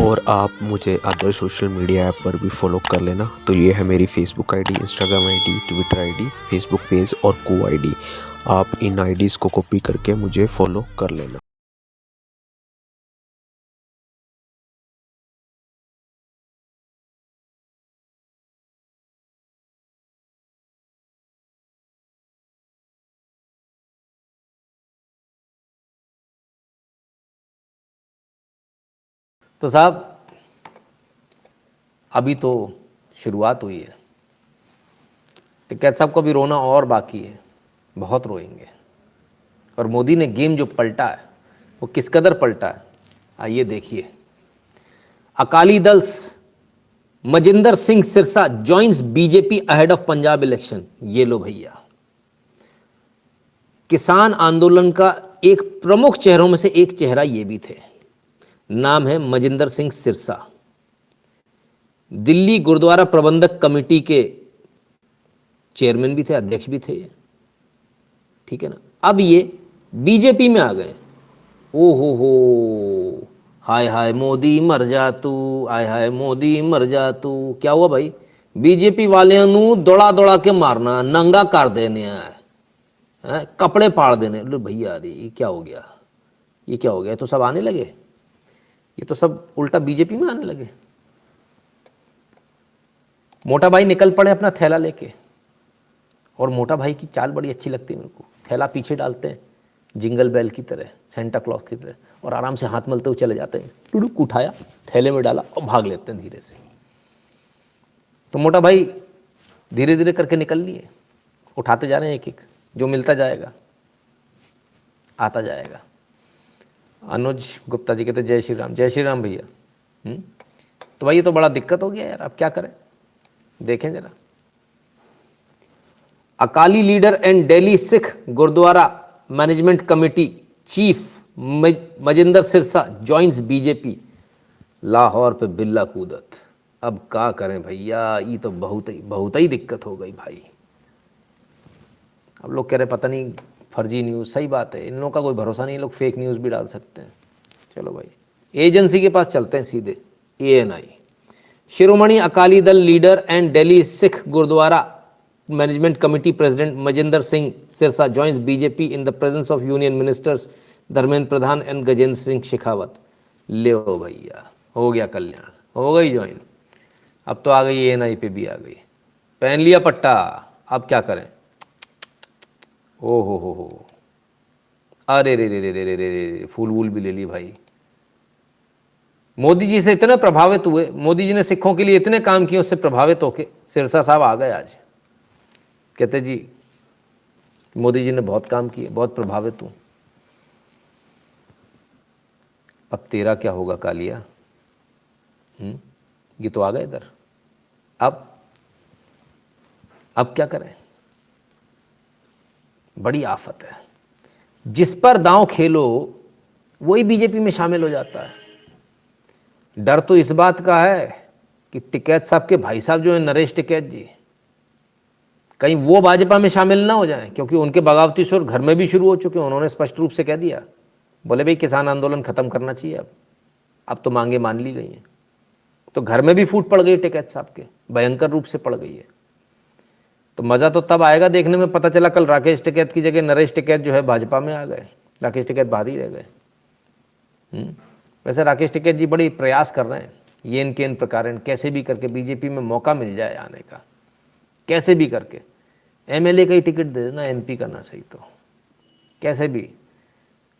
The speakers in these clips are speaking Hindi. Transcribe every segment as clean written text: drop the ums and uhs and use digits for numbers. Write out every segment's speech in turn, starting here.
और आप मुझे अदर सोशल मीडिया ऐप पर भी फॉलो कर लेना। तो ये है मेरी Facebook ID, Instagram ID, Twitter ID, Facebook page और को आईडी। आप इन आईडीज़ को कॉपी करके मुझे फॉलो कर लेना। तो साहब अभी तो शुरुआत हुई है। टिकैत साहब को भी रोना और बाकी है, बहुत रोएंगे। और मोदी ने गेम जो पलटा है वो किस कदर पलटा है, आइए देखिए। Akali Dal Majinder Singh Sirsa joins BJP ahead of Punjab election. ये लो भैया, किसान आंदोलन का एक प्रमुख चेहरों में से एक चेहरा ये भी थे। नाम है मजिंदर सिंह सिरसा। दिल्ली गुरुद्वारा प्रबंधक कमेटी के चेयरमैन भी थे, अध्यक्ष भी थे ये, ठीक है ना। अब ये बीजेपी में आ गए। ओ हो, हाय हाय मोदी मर जा तू, हाय हाय मोदी मर जा तू। क्या हुआ भाई, बीजेपी वाले नू दौड़ा दौड़ा के मारना, नंगा कर देने है, कपड़े फाड़ देने। लो भैया अरे ये क्या हो गया, ये क्या हो गया, तो सब आने लगे, ये तो सब उल्टा बीजेपी में आने लगे। मोटा भाई निकल पड़े अपना थैला लेके, और मोटा भाई की चाल बड़ी अच्छी लगती है मेरे को। थैला पीछे डालते हैं जिंगल बेल की तरह, सेंटा क्लॉज की तरह, और आराम से हाथ मलते हुए चले जाते हैं। टुडुक उठाया, थैले में डाला और भाग लेते हैं धीरे से। तो मोटा भाई धीरे धीरे करके निकल लिए, उठाते जा रहे हैं एक एक, जो मिलता जाएगा आता जाएगा। अनुज गुप्ता जी कहते जय श्री राम भैया। तो भाई ये तो बड़ा दिक्कत हो गया यार, अब क्या करें, देखें जरा। Akali leader and Delhi Sikh gurdwara management committee chief Manjinder Sirsa joins BJP. Lahore पे बिल्ला कूदत। अब क्या करें भैया, ये तो बहुत ही दिक्कत हो गई भाई। अब लोग कह रहे पता नहीं फर्जी न्यूज़, सही बात है, इन लोगों का कोई भरोसा नहीं, लोग फेक न्यूज़ भी डाल सकते हैं। चलो भाई एजेंसी के पास चलते हैं सीधे, ANI। Shiromani Akali Dal leader and Delhi Sikh gurdwara management committee president Manjinder Singh Sirsa joins BJP in the presence of union ministers Dharmendra Pradhan and Gajendra Singh Shekhawat. ले भैया, हो गया कल्याण, हो गई ज्वाइन। अब तो आ गई ANI पे भी आ गई, पहन लिया पट्टा। अब क्या करें, ओ हो, अरे रे, फूल वूल भी ले ली भाई। मोदी जी से इतने प्रभावित हुए, मोदी जी ने सिखों के लिए इतने काम किए, उससे प्रभावित होके सिरसा साहब आ गए आज। कहते जी मोदी जी ने बहुत काम किए, बहुत प्रभावित हूं। अब तेरा क्या होगा कालिया, ये तो आ गए इधर। अब क्या करें, बड़ी आफत है। जिस पर दांव खेलो वही बीजेपी में शामिल हो जाता है। डर तो इस बात का है कि टिकैत साहब के भाई साहब जो है नरेश टिकैत जी, कहीं वो भाजपा में शामिल ना हो जाएं, क्योंकि उनके बगावती सुर घर में भी शुरू हो चुके हैं। उन्होंने स्पष्ट रूप से कह दिया, बोले भाई किसान आंदोलन खत्म करना चाहिए। अब तो मांगे मान ली गई हैं। तो घर में भी फूट पड़ गई टिकैत साहब के, भयंकर रूप से पड़ गई है। तो मज़ा तो तब आएगा देखने में, पता चला कल राकेश टिकैत की जगह नरेश टिकैत जो है भाजपा में आ गए, राकेश टिकैत बाहर ही रह गए। वैसे राकेश टिकैत जी बड़ी प्रयास कर रहे हैं, ये इनके इन प्रकार कैसे भी करके बीजेपी में मौका मिल जाए आने का, कैसे भी करके। MLA का ही टिकट दे देना, MP का ना सही तो कैसे भी,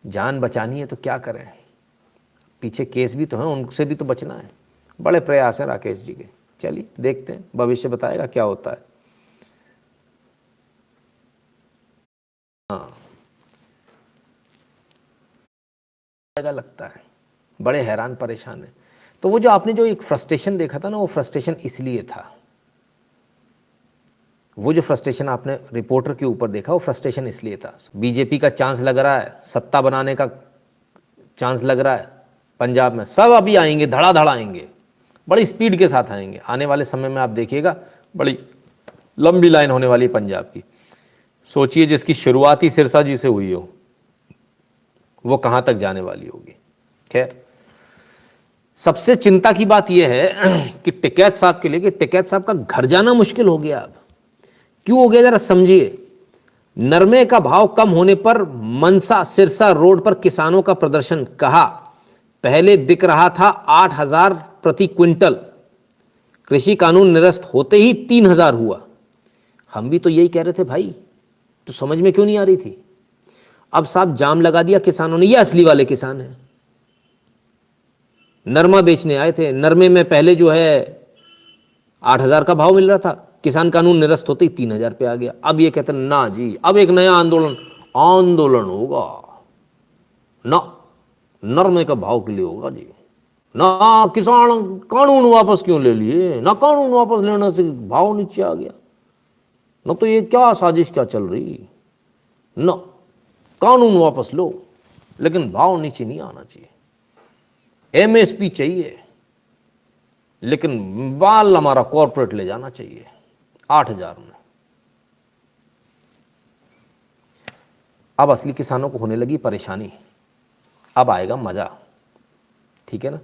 जान बचानी है तो क्या करें, पीछे केस भी तो हैं, उनसे भी तो बचना है। बड़े प्रयास हैं राकेश जी के। चलिए देखते हैं, भविष्य बताएगा क्या होता है। हाँ लगता है बड़े हैरान परेशान है। तो वो जो आपने जो एक फ्रस्ट्रेशन देखा था ना, वो फ्रस्ट्रेशन इसलिए था, वो जो फ्रस्ट्रेशन आपने रिपोर्टर के ऊपर देखा वो फ्रस्ट्रेशन इसलिए था। बीजेपी का चांस लग रहा है, सत्ता बनाने का चांस लग रहा है पंजाब में। सब अभी आएंगे, धड़ाधड़ आएंगे, बड़ी स्पीड के साथ आएंगे। आने वाले समय में आप देखिएगा बड़ी लंबी लाइन होने वाली पंजाब की। सोचिए जिसकी शुरुआत ही सिरसा जी से हुई हो, वो कहाँ तक जाने वाली होगी। खैर सबसे चिंता की बात यह है कि टिकैत साहब के लिए कि टिकैत साहब का घर जाना मुश्किल हो गया। अब क्यों हो गया जरा समझिए। नरमे का भाव कम होने पर मनसा सिरसा रोड पर किसानों का प्रदर्शन। कहा पहले बिक रहा था 8,000 प्रति क्विंटल, कृषि कानून निरस्त होते ही 3,000 हुआ। हम भी तो यही कह रहे थे भाई, तो समझ में क्यों नहीं आ रही थी। अब साहब जाम लगा दिया किसानों ने। ये असली वाले किसान हैं, नरमा बेचने आए थे। नरमे में पहले जो है 8,000 का भाव मिल रहा था, किसान कानून निरस्त होते ही 3,000 पे आ गया। अब ये कहते हैं ना जी, अब एक नया आंदोलन होगा ना, नरमे का भाव के लिए होगा जी ना। किसान कानून वापस क्यों ले लिए ना, कानून वापस लेने से भाव नीचे आ गया ना। तो ये क्या साजिश क्या चल रही ना, कानून वापस लो लेकिन भाव नीचे नहीं आना चाहिए। एमएसपी चाहिए लेकिन बाल हमारा कॉर्पोरेट ले जाना चाहिए 8,000 में। अब असली किसानों को होने लगी परेशानी, अब आएगा मजा। ठीक है ना।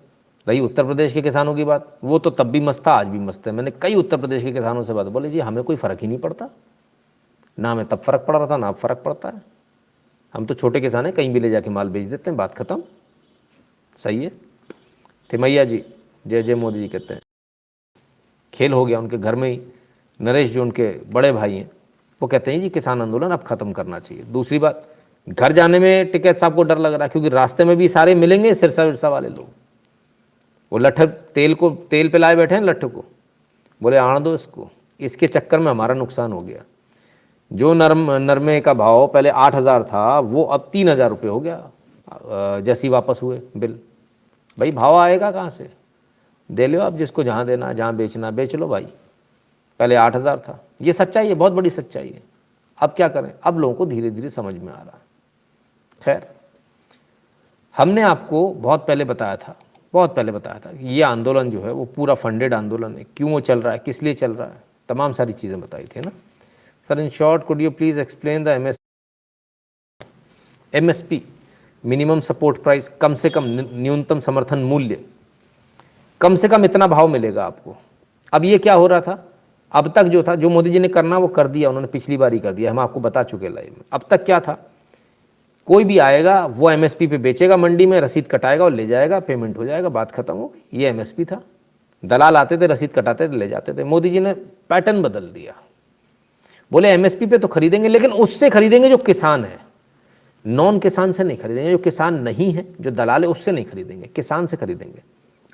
रही उत्तर प्रदेश के किसानों की बात, वो तो तब भी मस्त था, आज भी मस्त है। मैंने कई उत्तर प्रदेश के किसानों से बात, बोले जी हमें कोई फर्क ही नहीं पड़ता, ना हमें तब फर्क पड़ रहा था ना अब फर्क पड़ता है। हम तो छोटे किसान हैं, कहीं भी ले जाके माल बेच देते हैं, बात खत्म। सही है। थिमैया जी जय जय मोदी जी कहते हैं। खेल हो गया उनके घर में ही। नरेश जो उनके बड़े भाई हैं वो कहते हैं जी किसान आंदोलन अब खत्म करना चाहिए। दूसरी बात, घर जाने में टिकैत साहब को डर लग रहा है, क्योंकि रास्ते में भी सारे मिलेंगे सिरसा विरसा वाले लोग। वो लट्ठे तेल पे लाए बैठे हैं लट्ठे को, बोले आण दो इसको। इसके चक्कर में हमारा नुकसान हो गया। जो नरमे का भाव पहले 8,000 था वो अब 3,000 रुपये हो गया जैसे ही वापस हुए बिल। भाई भाव आएगा कहाँ से, दे लो आप जिसको जहाँ देना, जहाँ बेचना बेच लो भाई। पहले 8,000 था, ये सच्चाई है, बहुत बड़ी सच्चाई है। अब क्या करें, अब लोगों को धीरे धीरे समझ में आ रहा है। खैर, हमने आपको बहुत पहले बताया था कि ये आंदोलन जो है वो पूरा फंडेड आंदोलन है। क्यों वो चल रहा है, किस लिए चल रहा है, तमाम सारी चीज़ें बताई थी ना sir. In short could you please explain the MSP minimum support price, कम से कम न्यूनतम समर्थन मूल्य, कम से कम इतना भाव मिलेगा आपको। अब ये क्या हो रहा था, अब तक जो था, जो मोदी जी ने करना वो कर दिया उन्होंने, पिछली बार ही कर दिया, हम आपको बता चुके लाइव में। अब तक क्या था, कोई भी आएगा वो एमएसपी पे बेचेगा, मंडी में रसीद कटाएगा और ले जाएगा, पेमेंट हो जाएगा, बात खत्म हो गई। ये एमएसपी था। दलाल आते थे, रसीद कटाते थे, ले जाते थे। मोदी जी ने पैटर्न बदल दिया, बोले एमएसपी पे तो खरीदेंगे लेकिन उससे खरीदेंगे जो किसान है, नॉन किसान से नहीं खरीदेंगे। जो किसान नहीं है, जो दलाल है, उससे नहीं खरीदेंगे, किसान से खरीदेंगे।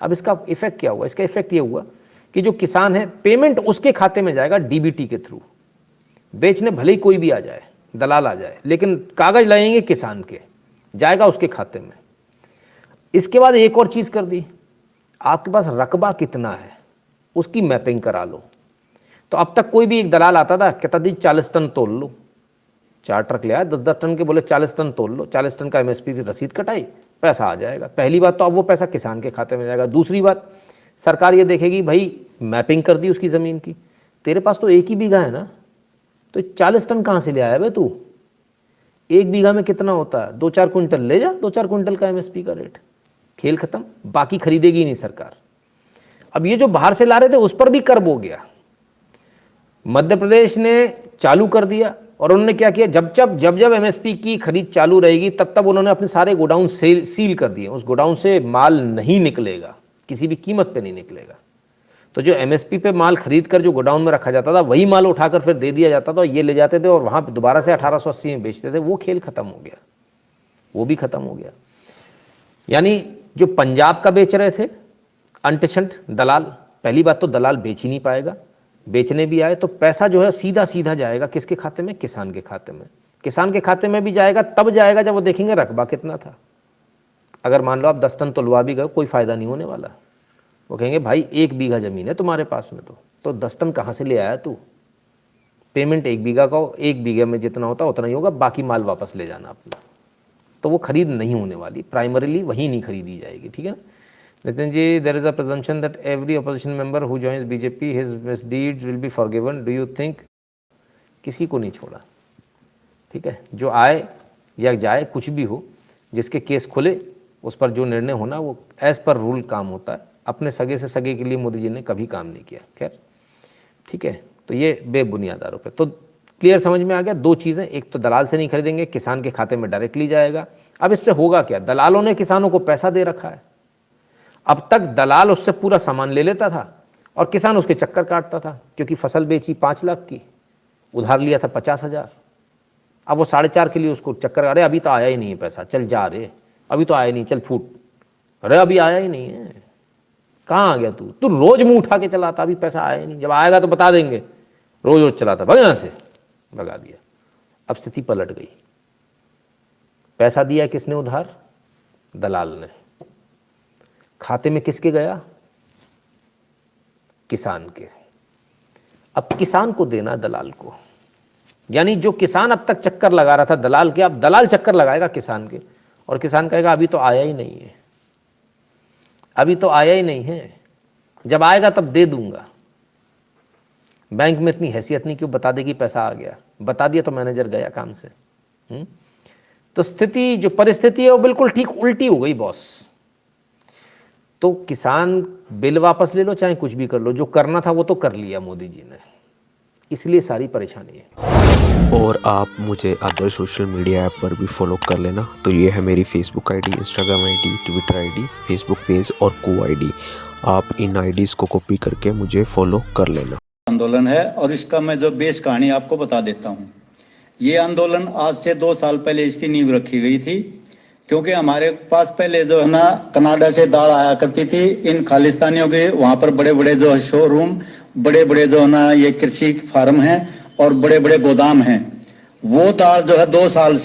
अब इसका इफेक्ट क्या हुआ, इसका इफेक्ट ये हुआ कि जो किसान है पेमेंट उसके खाते में जाएगा डीबीटी के थ्रू। बेचने भले ही कोई भी आ जाए, दलाल आ जाए, लेकिन कागज लगेंगे किसान के, जाएगा उसके खाते में। इसके बाद एक और चीज़ कर दी, आपके पास रकबा कितना है उसकी मैपिंग करा लो। तो अब तक कोई भी एक दलाल आता था, कहता जी 40 टन तोल लो, 4 ट्रक ले आया 10-10 टन के, बोले 40 टन तोल लो, 40 टन का एमएसपी की रसीद कटाई, पैसा आ जाएगा। पहली बात तो अब वो पैसा किसान के खाते में जाएगा। दूसरी बात, सरकार ये देखेगी भाई मैपिंग कर दी उसकी ज़मीन की, तेरे पास तो 1 ही बीघा है ना, तो 40 टन कहाँ से ले आया भाई तू, 1 बीघा में कितना होता है, 2-4 कुंटल ले जा, 2-4 कुंटल का एमएसपी का रेट, खेल खत्म। बाकी खरीदेगी नहीं सरकार। अब ये जो बाहर से ला रहे थे उस पर भी कर्ब हो गया। मध्य प्रदेश ने चालू कर दिया, और उन्होंने क्या किया, जब एमएसपी की खरीद चालू रहेगी तब तब उन्होंने अपने सारे गोडाउन सील कर दिए। उस गोडाउन से माल नहीं निकलेगा, किसी भी कीमत पे नहीं निकलेगा। तो जो एमएसपी पे माल खरीद कर जो गोडाउन में रखा जाता था, वही माल उठाकर फिर दे दिया जाता था, ये ले जाते थे और वहाँ दोबारा से 1880 में बेचते थे। वो खेल खत्म हो गया, वो भी खत्म हो गया। यानी जो पंजाब का बेच रहे थे अनटिशंट दलाल, पहली बात तो दलाल बेच ही नहीं पाएगा, बेचने भी आए तो पैसा जो है सीधा सीधा जाएगा किसके खाते में, किसान के खाते में। किसान के खाते में भी जाएगा तब जाएगा जब वो देखेंगे रकबा कितना था। अगर मान लो आप 10 टन तोलवा भी गए, कोई फ़ायदा नहीं होने वाला। वो कहेंगे भाई 1 बीघा ज़मीन है तुम्हारे पास में, तो 10 टन कहाँ से ले आया तू, पेमेंट 1 बीघा का हो, 1 बीघे में जितना होता उतना ही होगा, बाकी माल वापस ले जाना अपना। तो वो खरीद नहीं होने वाली, प्राइमरीली वहीं नहीं खरीदी जाएगी। ठीक है ना। Nitin ji, there is a presumption that every opposition member who joins BJP his misdeeds will be forgiven. Do you think? किसी को नहीं छोड़ा। ठीक है, जो आए या जाए कुछ भी हो, जिसके केस खुले उस पर जो निर्णय होना वो एज पर रूल काम होता है। अपने सगे से सगे के लिए मोदी जी ने कभी काम नहीं किया। खैर ठीक है, तो ये बेबुनियाद आरोप है। तो क्लियर समझ में आ गया दो चीज़ें, एक तो दलाल से नहीं खरीदेंगे, किसान के खाते में डायरेक्टली जाएगा। अब इससे होगा क्या, दलालों ने किसानों को पैसा दे रखा है। अब तक दलाल उससे पूरा सामान ले लेता था और किसान उसके चक्कर काटता था, क्योंकि फसल बेची 5 लाख की, उधार लिया था 50,000। अब वो 4.5 के लिए उसको चक्कर, अरे अभी तो आया ही नहीं है पैसा, चल जा रे, अभी तो आया नहीं, चल फूट, अरे अभी आया ही नहीं है, कहाँ आ गया तू रोज मुंह उठा के चलाता, अभी पैसा आया ही नहीं, जब आएगा तो बता देंगे, रोज रोज चलाता, भग यहाँ से, भगा दिया। अब स्थिति पलट गई। पैसा दिया किसने उधार, दलाल ने। खाते में किसके गया, किसान के। अब किसान को देना दलाल को, यानी जो किसान अब तक चक्कर लगा रहा था दलाल के, अब दलाल चक्कर लगाएगा किसान के, और किसान कहेगा अभी तो आया ही नहीं है, अभी तो आया ही नहीं है, जब आएगा तब दे दूंगा। बैंक में इतनी हैसियत नहीं, क्यों बता देगी पैसा आ गया, बता दिया तो मैनेजर गया काम से। तो स्थिति जो परिस्थिति है वो बिल्कुल ठीक उल्टी हो गई बॉस। तो किसान बिल वापस ले लो, चाहे कुछ भी कर लो, जो करना था वो तो कर लिया मोदी जी ने, इसलिए सारी परेशानी है। और आप मुझे अदर सोशल मीडिया ऐप पर भी फॉलो कर लेना। तो ये है मेरी Facebook ID, Instagram ID, Twitter ID, Facebook page और को आईडी। आप इन आईडीज़ को कॉपी करके मुझे फॉलो कर लेना। आंदोलन है और इसका मैं जो बेस कहानी आपको बता देता हूँ। ये आंदोलन आज से 2 साल पहले इसकी नींव रखी गई थी, क्योंकि हमारे पास पहले जो है ना कनाडा से दाल आया करती थी इन खालिस्तानियों के, वहाँ पर बड़े बड़े जो शोरूम, बड़े बड़े जो है ना ये कृषि फार्म हैं और बड़े बड़े गोदाम हैं। वो दाल जो है 2 साल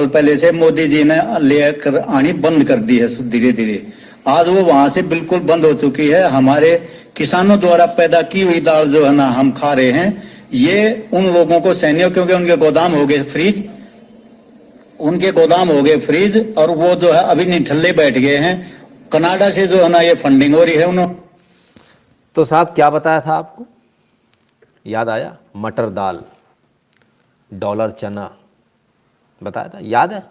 पहले से मोदी जी ने लेकर आनी बंद कर दी है धीरे धीरे। आज वो वहां से बिल्कुल बंद हो चुकी है। हमारे किसानों द्वारा पैदा की हुई दाल जो है ना हम खा रहे हैं, ये उन लोगों को सैन्य, क्योंकि उनके गोदाम हो गए फ्रीज, और वो जो है अभी निठल्ले बैठ गए हैं। कनाडा से जो है ना ये फंडिंग हो रही है उन्होंने। तो साहब क्या बताया था आपको, याद आया, मटर दाल, डॉलर चना बताया था, याद है?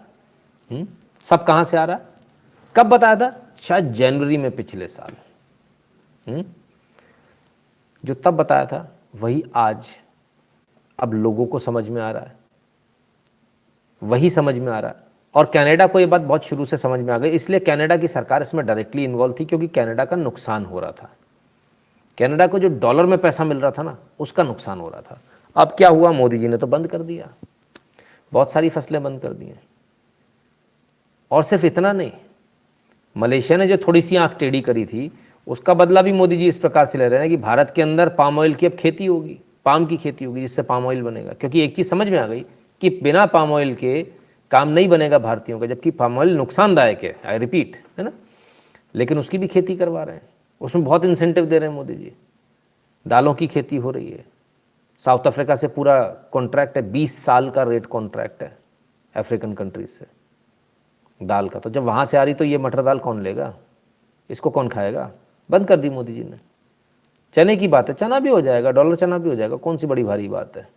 सब कहाँ से आ रहा है, कब बताया था, शायद जनवरी में पिछले साल। जो तब बताया था वही आज अब लोगों को समझ में आ रहा है, वही समझ में आ रहा है। और कनाडा को ये बात बहुत शुरू से समझ में आ गई, इसलिए कनाडा की सरकार इसमें डायरेक्टली इन्वॉल्व थी, क्योंकि कनाडा का नुकसान हो रहा था। कनाडा को जो डॉलर में पैसा मिल रहा था ना, उसका नुकसान हो रहा था। अब क्या हुआ, मोदी जी ने तो बंद कर दिया, बहुत सारी फसलें बंद कर दी हैं। और सिर्फ इतना नहीं, मलेशिया ने जो थोड़ी सी आंख टेढ़ी करी थी, उसका बदला भी मोदी जी इस प्रकार से ले रहे हैं कि भारत के अंदर पाम ऑयल की अब खेती होगी, पाम की खेती होगी, जिससे पाम ऑयल बनेगा। क्योंकि एक चीज़ समझ में आ गई कि बिना पाम ऑयल के काम नहीं बनेगा भारतीयों का, जबकि पाम ऑयल नुकसानदायक है, आई रिपीट, है ना, लेकिन उसकी भी खेती करवा रहे हैं, उसमें बहुत इंसेंटिव दे रहे हैं मोदी जी। दालों की खेती हो रही है, साउथ अफ्रीका से पूरा कॉन्ट्रैक्ट है, 20 साल का रेट कॉन्ट्रैक्ट है अफ्रीकन कंट्रीज से दाल का। तो जब वहाँ से आ रही तो ये मटर दाल कौन लेगा, इसको कौन खाएगा, बंद कर दी मोदी जी ने। चने की बात है, चना भी हो जाएगा, डॉलर चना भी हो जाएगा, कौन सी बड़ी भारी बात है।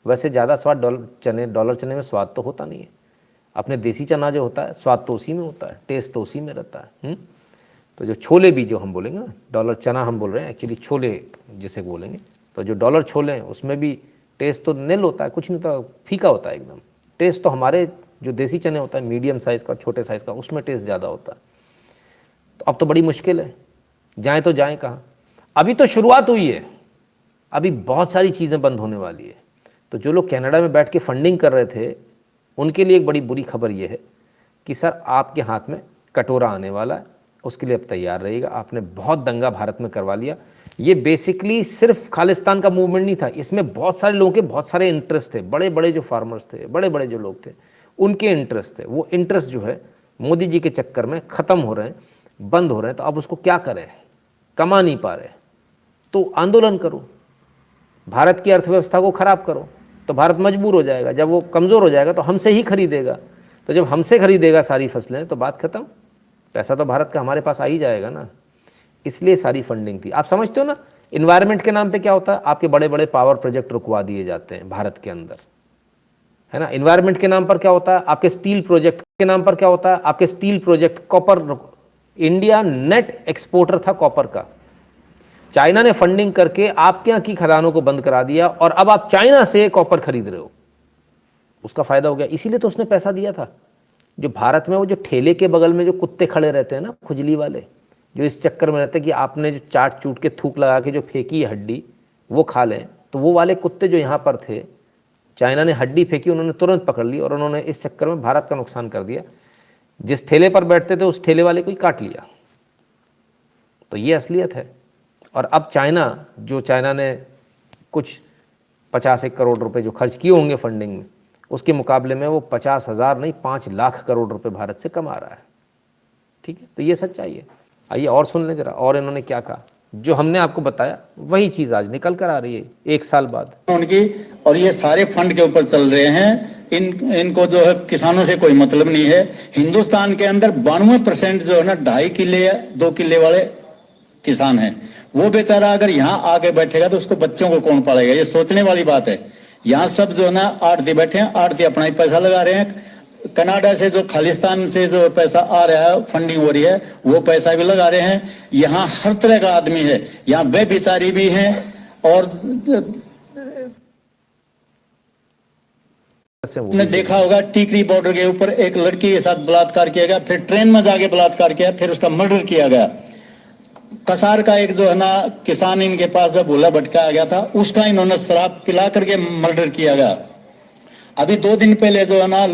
वैसे ज़्यादा स्वाद डॉलर चने में स्वाद तो होता नहीं है, अपने देसी चना जो होता है स्वाद तो उसी में होता है, टेस्ट तो उसी में रहता है। तो जो छोले भी जो हम बोलेंगे ना, डॉलर चना हम बोल रहे हैं, एक्चुअली छोले जिसे बोलेंगे, तो जो डॉलर छोले हैं उसमें भी टेस्ट तो निल होता है, कुछ नहीं होता, फीका होता है एकदम। टेस्ट तो हमारे जो देसी चने होता है मीडियम साइज़ का, छोटे साइज़ का, उसमें टेस्ट ज़्यादा होता है। तो अब तो बड़ी मुश्किल है, जाएँ तो जाएँ कहाँ। अभी तो शुरुआत हुई है, अभी बहुत सारी चीज़ें बंद होने वाली है। तो जो लोग कनाडा में बैठ के फंडिंग कर रहे थे, उनके लिए एक बड़ी बुरी खबर ये है कि सर आपके हाथ में कटोरा आने वाला है, उसके लिए अब तैयार रहिएगा। आपने बहुत दंगा भारत में करवा लिया। ये बेसिकली सिर्फ खालिस्तान का मूवमेंट नहीं था, इसमें बहुत सारे लोगों के बहुत सारे इंटरेस्ट थे, बड़े बड़े जो फार्मर्स थे, बड़े बड़े जो लोग थे, उनके इंटरेस्ट थे। वो इंटरेस्ट जो है मोदी जी के चक्कर में ख़त्म हो रहे हैं, बंद हो रहे हैं। तो अब उसको क्या करें, कमा नहीं पा रहे, तो आंदोलन करो, भारत की अर्थव्यवस्था को ख़राब करो, तो भारत मजबूर हो जाएगा। जब वो कमज़ोर हो जाएगा तो हमसे ही खरीदेगा, तो जब हमसे खरीदेगा सारी फसलें तो बात ख़त्म, पैसा तो भारत का हमारे पास आ ही जाएगा ना। इसलिए सारी फंडिंग थी। आप समझते हो ना, इन्वायरमेंट के नाम पे क्या होता है, आपके बड़े बड़े पावर प्रोजेक्ट रुकवा दिए जाते हैं भारत के अंदर, है ना। इन्वायरमेंट के नाम पर क्या होता है, आपके स्टील प्रोजेक्ट के नाम पर क्या होता है, आपके steel project, copper, India net exporter था कॉपर का। चाइना ने फंडिंग करके आपके यहाँ की खदानों को बंद करा दिया और अब आप चाइना से कॉपर खरीद रहे हो, उसका फायदा हो गया। इसीलिए तो उसने पैसा दिया था। जो भारत में वो जो ठेले के बगल में जो कुत्ते खड़े रहते हैं ना, खुजली वाले, जो इस चक्कर में रहते हैं कि आपने जो चाट चूट के थूक लगा के जो फेंकी है हड्डी वो खा लें, तो वो वाले कुत्ते जो यहाँ पर थे, चाइना ने हड्डी फेंकी, उन्होंने तुरंत पकड़ ली और उन्होंने इस चक्कर में भारत का नुकसान कर दिया। जिस ठेले पर बैठते थे उस ठेले वाले को ही काट लिया। तो ये असलियत है। और अब चाइना, जो चाइना ने कुछ 50-1 करोड़ रुपए जो खर्च किए होंगे फंडिंग में, उसके मुकाबले में वो 50,000 नहीं 5 लाख करोड़ रुपए भारत से कमा रहा है। ठीक है, तो ये सच्चाई है। आइए और सुन लें जरा, और इन्होंने क्या कहा। जो हमने आपको बताया वही चीज़ आज निकल कर आ रही है 1 साल बाद उनकी। और ये सारे फंड के ऊपर चल रहे हैं। इनको जो है किसानों से कोई मतलब नहीं है। हिंदुस्तान के अंदर 92% जो है ना 2.5 किले या 2 किले वाले किसान हैं। वो बेचारा अगर यहाँ आके बैठेगा तो उसको बच्चों को कौन पालेगा, ये सोचने वाली बात है। यहाँ सब जो है ना आड़ती बैठे हैं, आड़ती अपना ही पैसा लगा रहे हैं। कनाडा से जो खालिस्तान से जो पैसा आ रहा है, फंडिंग हो रही है, वो पैसा भी लगा रहे हैं। यहाँ हर तरह का आदमी है, यहाँ बेबिचारी भी हैं। और आपने देखा होगा टीकरी बॉर्डर के ऊपर एक लड़की के साथ बलात्कार किया गया, फिर ट्रेन में जाके बलात्कार किया, फिर उसका मर्डर किया गया। कसार का एक जो है ना किसान इनके पास जब भूला भटकाया गया था, उसका इन्होंने शराब पिला करके मर्डर किया गया। अभी 2 दिन पहले जो है ना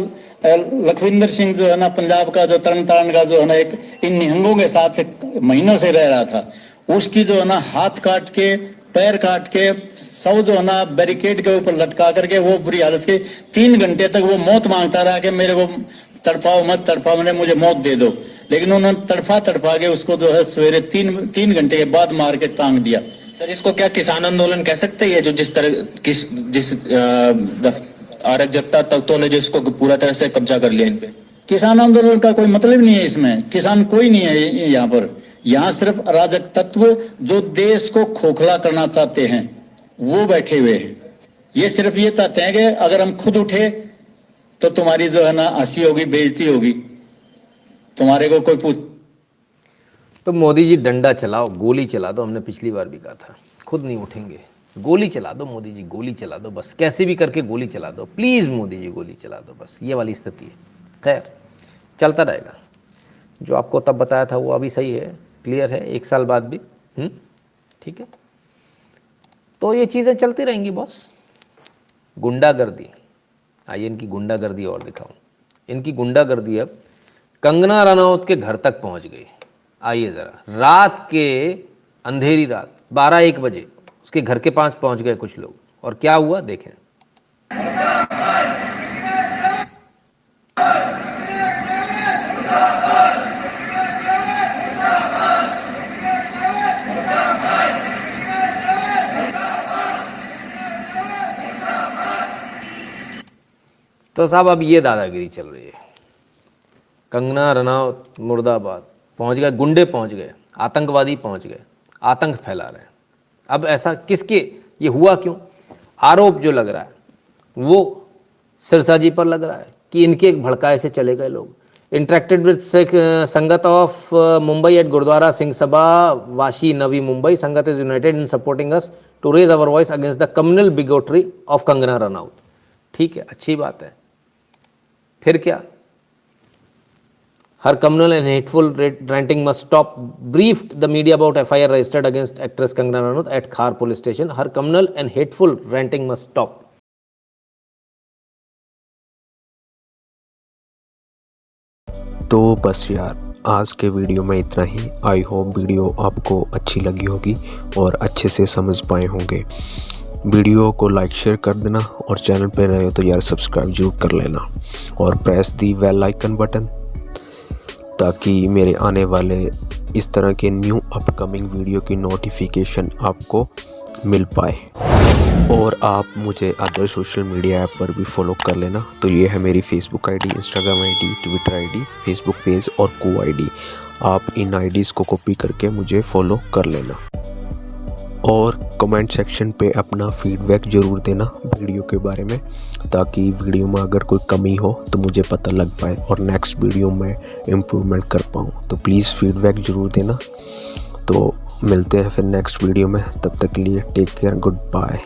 लखविंदर सिंह जो है ना पंजाब का जो तरन तारण का जो है ना एक इन निहंगों के साथ महीनों से रह रहा था, उसकी जो है ना हाथ काट के पैर काट के सब जो है ना बैरिकेड के ऊपर लटका करके वो बुरी हालत के 3 घंटे तक वो मौत मांगता रहा कि मेरे को तड़पाओ मत तड़पाओ, मैंने मुझे मौत दे दो। लेकिन उन्होंने तड़पा के उसको जो है सवेरे 3 घंटे के बाद मार के टांग दिया। सर, इसको क्या किसान आंदोलन कह सकते हैं? जो जिस तरह जिस अराजकता तत्वों ने जिसको पूरा तरह से कब्जा कर लिया इन पे, किसान आंदोलन का कोई मतलब नहीं है। इसमें किसान कोई नहीं है यहाँ पर। यहाँ सिर्फ अराजक तत्व जो देश को खोखला करना चाहते हैं वो बैठे हुए हैं। ये सिर्फ ये चाहते हैं कि अगर हम खुद उठे तो तुम्हारी जो है ना हंसी होगी, बेइज्जती होगी, तुम्हारे को कोई पूछ। तो मोदी जी डंडा चलाओ, गोली चला दो। हमने पिछली बार भी कहा था, खुद नहीं उठेंगे, गोली चला दो मोदी जी, गोली चला दो बस, कैसे भी करके गोली चला दो, प्लीज़ मोदी जी गोली चला दो बस। ये वाली स्थिति है। खैर चलता रहेगा। जो आपको तब बताया था वो अभी सही है, क्लियर है, 1 साल बाद भी। ठीक है, तो ये चीज़ें चलती रहेंगी बॉस। गुंडागर्दी, आइए इनकी गुंडागर्दी और दिखाऊं। इनकी गुंडागर्दी अब कंगना रनौत के घर तक पहुंच गई। आइए ज़रा, रात के अंधेरी रात 12-1 बजे उसके घर के पास पहुंच गए कुछ लोग, और क्या हुआ देखें। तो साहब अब ये दादागिरी चल रही है। कंगना रनौत मुर्दाबाद पहुंच गए, गुंडे पहुंच गए, आतंकवादी पहुंच गए, आतंक फैला रहे हैं। अब ऐसा किसके, ये हुआ क्यों? आरोप जो लग रहा है वो सिरसा जी पर लग रहा है कि इनके एक भड़काए से चले गए लोग। Interacted with sangat of Mumbai at gurdwara Singh Sabha Vashi Navi Mumbai, sangat is united in supporting us to raise our voice against the communal bigotry of Kangana Ranaut. ठीक है, अच्छी बात है। फिर क्या? Her communal and hateful ranting must stop. Briefed the media about FIR registered against actress Kangana Ranaut at Khar police station. Her communal and hateful ranting must stop. तो बस यार, आज के वीडियो में इतना ही। आई होप वीडियो आपको अच्छी लगी होगी और अच्छे से समझ पाए होंगे। वीडियो को लाइक शेयर कर देना और चैनल पे रहे हो तो यार सब्सक्राइब जरूर कर लेना और press the bell icon button, ताकि मेरे आने वाले इस तरह के न्यू अपकमिंग वीडियो की नोटिफिकेशन आपको मिल पाए। और आप मुझे अदर सोशल मीडिया ऐप पर भी फॉलो कर लेना। तो ये है मेरी Facebook ID, Instagram ID, Twitter ID, Facebook page और को आईडी। आप इन आईडीज़ को कॉपी करके मुझे फॉलो कर लेना। और कमेंट सेक्शन पे अपना फीडबैक ज़रूर देना वीडियो के बारे में, ताकि वीडियो में अगर कोई कमी हो तो मुझे पता लग पाए और नेक्स्ट वीडियो में इम्प्रूवमेंट कर पाऊँ। तो प्लीज़ फीडबैक ज़रूर देना। तो मिलते हैं फिर नेक्स्ट वीडियो में, तब तक के लिए टेक केयर, गुड बाय।